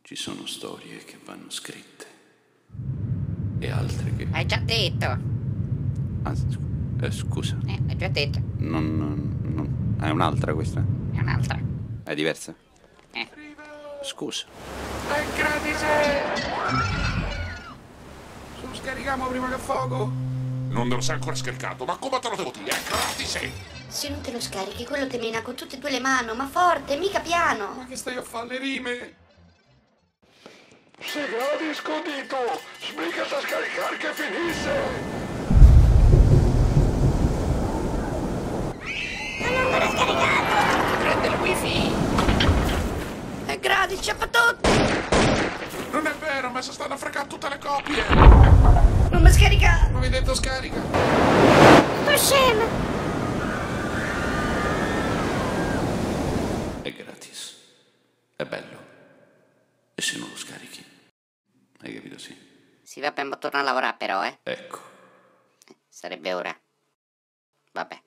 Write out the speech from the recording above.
Ci sono storie che vanno scritte e altre che... Hai già detto. Ah, scusa. Hai già detto. Non... È un'altra questa? È un'altra. È diversa? Eh. Scusa. È gratis! Lo scarichiamo prima che fuoco? Non te lo sei ancora scaricato, ma come te lo devo dire? È gratis! Se non te lo scarichi, quello te mena con tutte e due le mani, ma forte, mica piano. Ma che stai a fare le rime? Se gratis condito, sbrigati a scaricare che finisse! Prende il wifi! È gratis, c'è per tutti. Non è vero, ma si stanno a fregare tutte le copie! Non mi scarica. Non mi hai detto scarica? Ma scema. È gratis. È bello. E se non lo scarichi? Hai capito, sì? Si va per tornare a lavorare però, Ecco. Sarebbe ora. Vabbè.